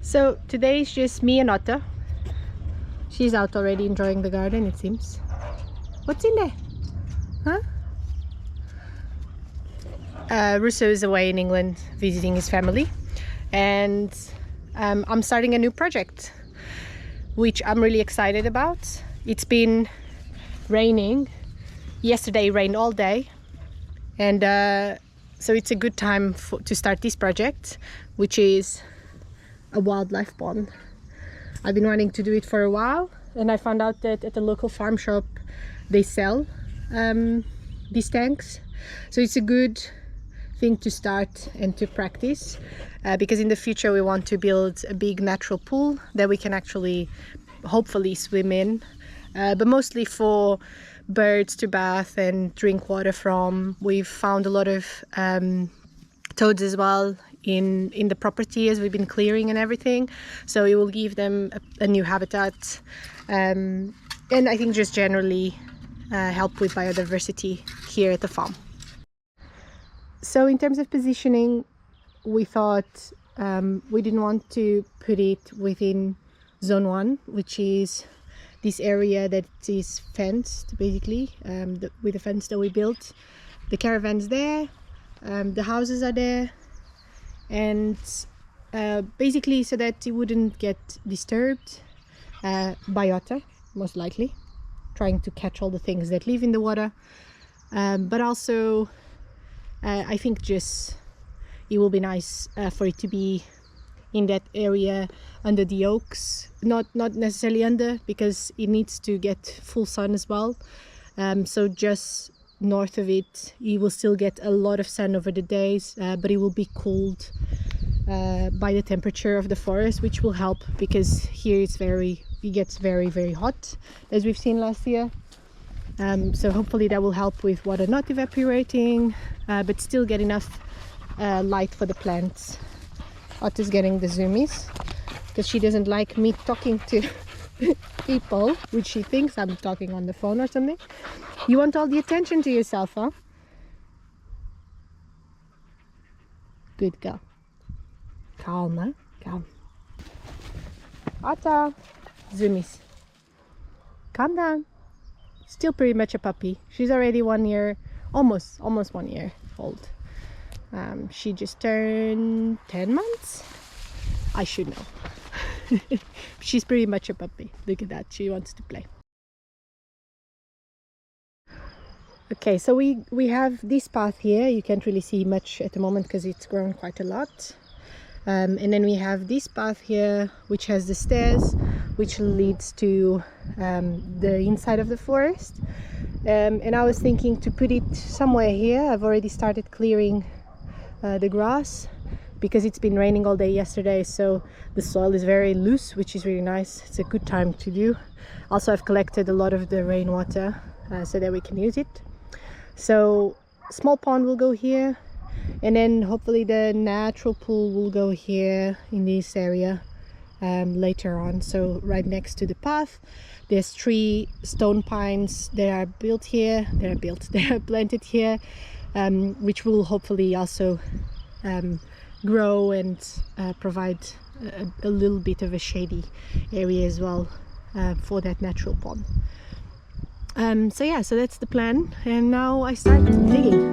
So today is just me and Otta. She's out already enjoying the garden, it seems. What's in there? Huh? Russo is away in England visiting his family, and I'm starting a new project, which I'm really excited about. It's been raining. Yesterday rained all day, and so it's a good time to start this project, which is a wildlife pond. I've been wanting to do it for a while, and I found out that at the local farm shop they sell these tanks, so it's a good thing to start and to practice, because in the future we want to build a big natural pool that we can actually hopefully swim in, but mostly for birds to bath and drink water from. We've found a lot of toads as well in the property as we've been clearing and everything, so it will give them a new habitat, and I think just generally help with biodiversity here at the farm. So in terms of positioning, we thought we didn't want to put it within zone 1, which is this area that is fenced basically, with the fence that we built. The caravan's there, the houses are there, and basically so that it wouldn't get disturbed by otter, most likely, trying to catch all the things that live in the water, but also I think just it will be nice for it to be in that area under the oaks, not necessarily under, because it needs to get full sun as well, so just north of it, you will still get a lot of sun over the days, but it will be cooled by the temperature of the forest, which will help, because here it gets very hot, as we've seen last year. So hopefully that will help with water not evaporating, but still get enough light for the plants. Otter's getting the zoomies because she doesn't like me talking to people, which she thinks I'm talking on the phone or something. You want all the attention to yourself, huh? Good girl. Calm, huh? Calm. Otter, zoomies. Calm down. Still pretty much a puppy. She's already 1 year, almost 1 year old. She just turned 10 months. I should know. She's pretty much a puppy. Look at that, she wants to play. Okay, so we have this path here. You can't really see much at the moment because it's grown quite a lot. And then we have this path here, which has the stairs, which leads to the inside of the forest. And I was thinking to put it somewhere here. I've already started clearing the grass, because it's been raining all day yesterday, so the soil is very loose, which is really nice. It's a good time to do. Also, I've collected a lot of the rainwater so that we can use it. So small pond will go here, and then hopefully the natural pool will go here in this area later on. So right next to the path, there's 3 stone pines that are built here. They are planted here, which will hopefully also grow and provide a little bit of a shady area as well for that natural pond. So yeah, so that's the plan, and now I start digging.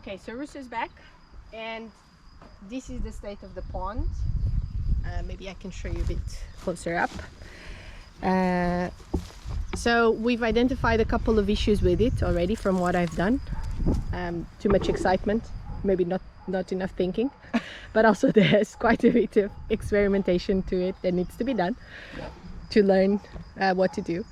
Okay, so Rooster's back, and this is the state of the pond. Maybe I can show you a bit closer up. So we've identified a couple of issues with it already from what I've done. Too much excitement, maybe not enough thinking, but also there's quite a bit of experimentation to it that needs to be done to learn what to do.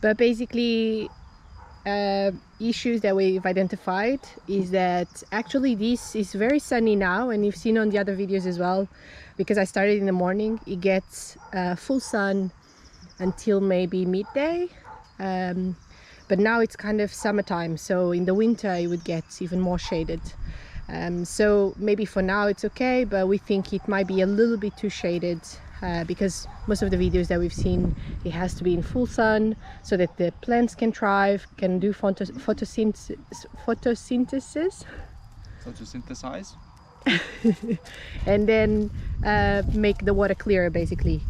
But basically, issues that we've identified is that actually this is very sunny now, and you've seen on the other videos as well, because I started in the morning. It gets full sun until maybe midday, but now it's kind of summertime, so in the winter it would get even more shaded. So maybe for now it's okay, but we think it might be a little bit too shaded, because most of the videos that we've seen, it has to be in full sun so that the plants can thrive, can do photosynthesis. Photosynthesize. And then make the water clearer, basically,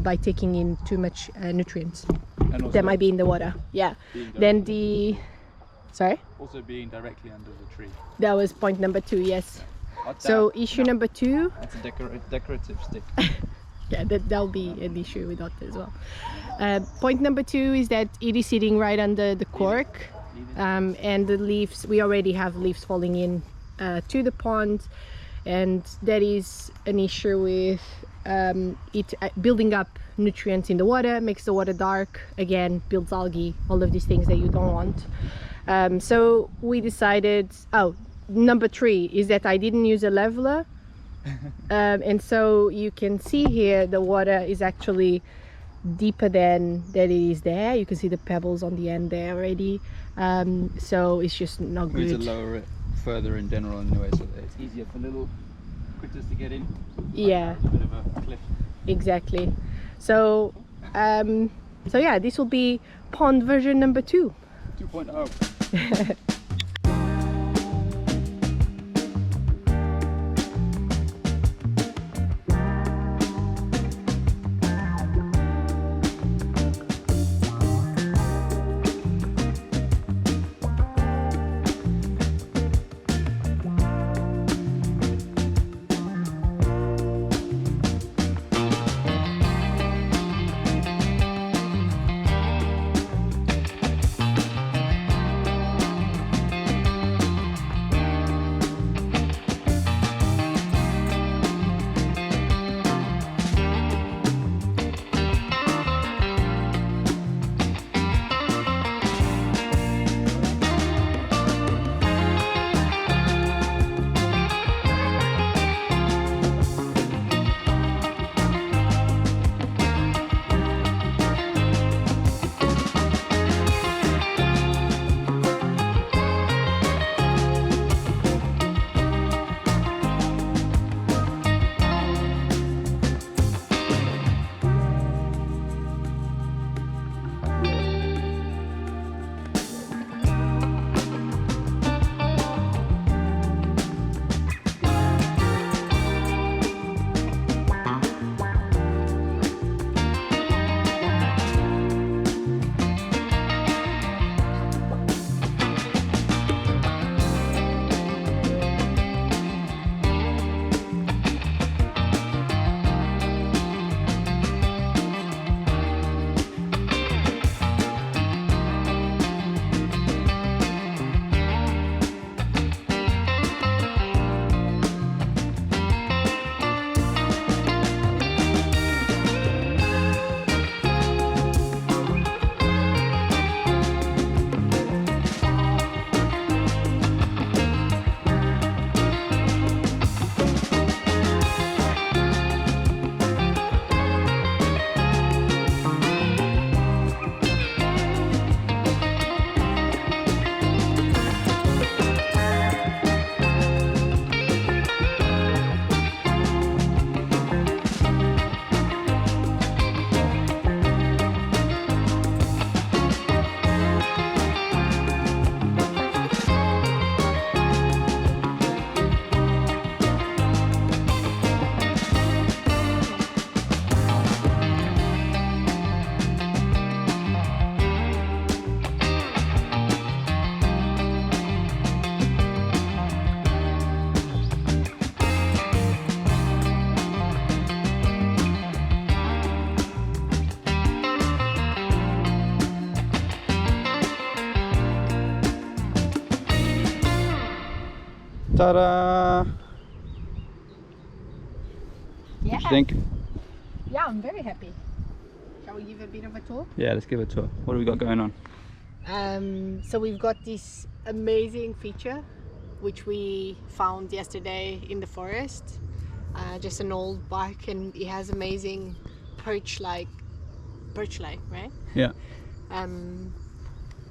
by taking in too much nutrients that might be in the water. Yeah. Then sorry? Also being directly under the tree. That was point number 2, yes. So issue number 2. That's a decorative stick. Yeah, that'll be an issue with that as well. Point number 2 is that it is sitting right under the cork, and the leaves, we already have leaves falling in to the pond, and that is an issue with it building up nutrients in the water, makes the water dark, again builds algae, all of these things that you don't want. So we decided, number 3 is that I didn't use a leveler. And so you can see here the water is actually deeper than that it is there. You can see the pebbles on the end there already. So it's just not good. We need to lower it further in general anyway, so that it's easier for little critters to get in. Yeah. It's a bit of a cliff. Exactly. So so yeah, this will be pond version number 2. 2.0. Ta-da! Yeah. What do you think? Yeah, I'm very happy. Shall we give a bit of a tour? Yeah, let's give it a tour. What do we got going on? So we've got this amazing feature which we found yesterday in the forest. Just an old bark, and it has amazing perch-like, right? Yeah.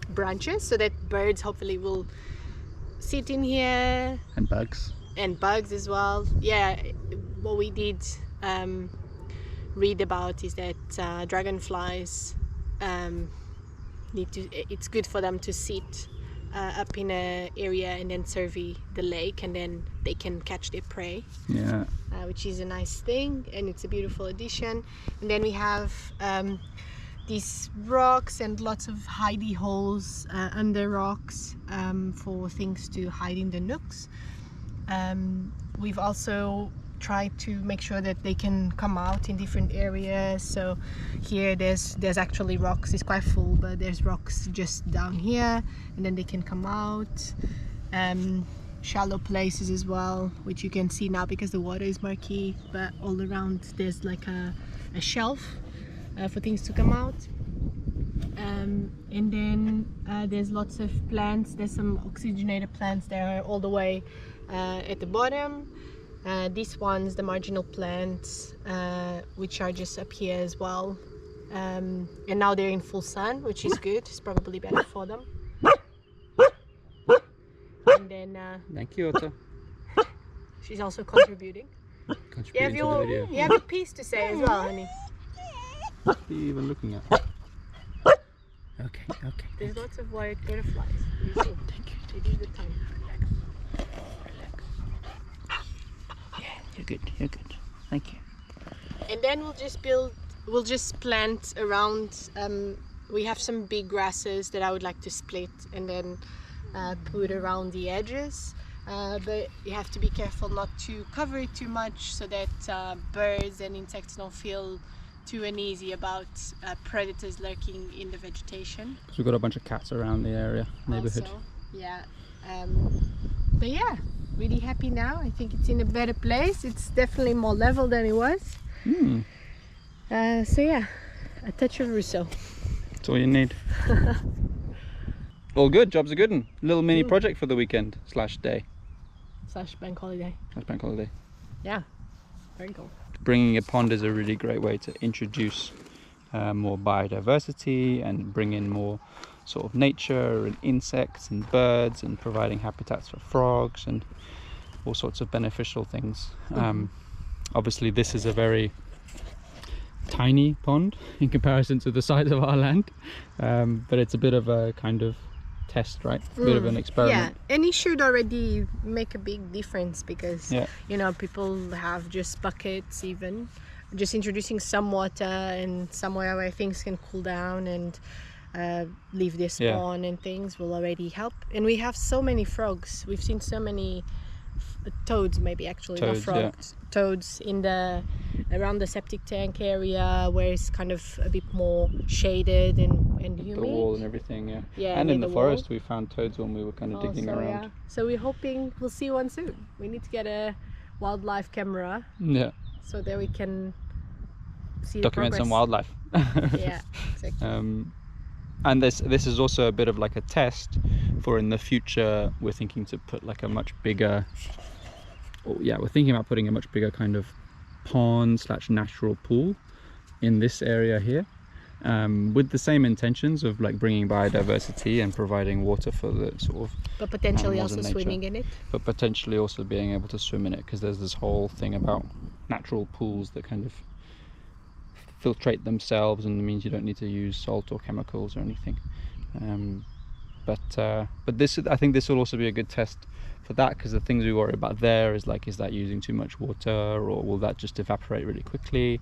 Branches, so that birds hopefully will sit in here. And bugs. And bugs as well. Yeah, what we did read about is that dragonflies it's good for them to sit up in an area and then survey the lake, and then they can catch their prey. Yeah. Which is a nice thing, and it's a beautiful addition. And then we have these rocks and lots of hidey holes under rocks for things to hide in the nooks. We've also tried to make sure that they can come out in different areas. So here there's actually rocks. It's quite full, but there's rocks just down here, and then they can come out. Shallow places as well, which you can see now because the water is murky, but all around there's like a shelf for things to come out. And then there's lots of plants. There's some oxygenated plants there all the way at the bottom. These ones, the marginal plants, which are just up here as well. And now they're in full sun, which is good. It's probably better for them. And then Thank you, Otto. she's also contributing. Contributing to the video. You have a piece to say as well, honey. What are you even looking at? Okay. There's lots of white butterflies. You see? Thank you. It is the time. Relax. Yeah, you're good. Thank you. And then we'll just plant around. We have some big grasses that I would like to split and then put around the edges. But you have to be careful not to cover it too much, so that birds and insects don't feel too uneasy about predators lurking in the vegetation. So we've got a bunch of cats around the area, neighborhood. Also, yeah. But yeah, really happy now. I think it's in a better place. It's definitely more level than it was. So yeah, a touch of Rousseau. That's all you need. All good, job's a good one. Little mini project for the weekend / day. / bank holiday. / bank holiday. Yeah, very cool. Bringing a pond is a really great way to introduce more biodiversity and bring in more sort of nature and insects and birds, and providing habitats for frogs and all sorts of beneficial things. Obviously this is a very tiny pond in comparison to the size of our land, but it's a bit of a kind of test, right? A bit of an experiment. Yeah, and it should already make a big difference, because you know, people have just buckets. Even just introducing some water and somewhere where things can cool down and leave their spawn and things will already help. And we have so many frogs. We've seen so many toads, maybe actually not frogs, toads in the around the septic tank area, where it's kind of a bit more shaded and humid. The wall and everything, and in the forest we found toads when we were kind of digging around. Yeah. So we're hoping we'll see one soon. We need to get a wildlife camera, so that we can see document the some wildlife. Yeah, exactly. And this is also a bit of like a test for in the future. We're thinking to put like a much bigger, we're thinking about putting a much bigger kind of pond / natural pool in this area here, with the same intentions of like bringing biodiversity and providing water for the sort of, but potentially also swimming in it. But potentially also being able to swim in it, because there's this whole thing about natural pools that kind of filtrate themselves, and it means you don't need to use salt or chemicals or anything. But this, I think this will also be a good test for that, because the things we worry about there is like, is that using too much water, or will that just evaporate really quickly,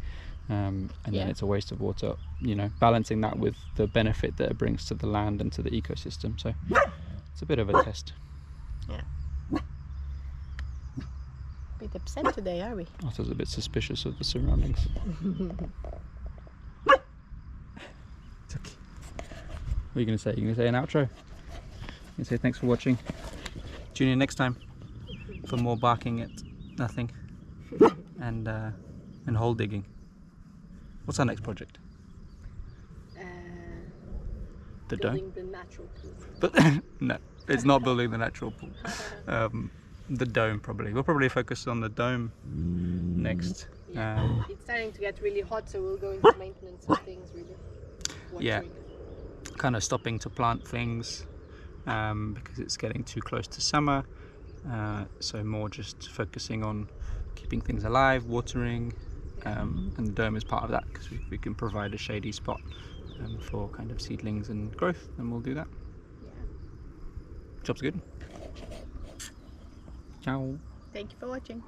and then it's a waste of water, you know, balancing that with the benefit that it brings to the land and to the ecosystem. So it's a bit of a test. Bit upset today, are we? I was a bit suspicious of the surroundings. It's okay. What are you going to say? You're going to say an outro? You're going to say thanks for watching. Tune in next time. for more barking at nothing, and hole digging. What's our next project? The dome? Building the natural pool. But no, it's not building the natural pool. The dome probably. We'll probably focus on the dome next. Yeah. It's starting to get really hot, so we'll go into maintenance of things really. Yeah, kind of stopping to plant things because it's getting too close to summer. So more just focusing on keeping things alive, watering, and the dome is part of that because we can provide a shady spot for kind of seedlings and growth, and we'll do that. Yeah. Job's good. Ciao. Thank you for watching.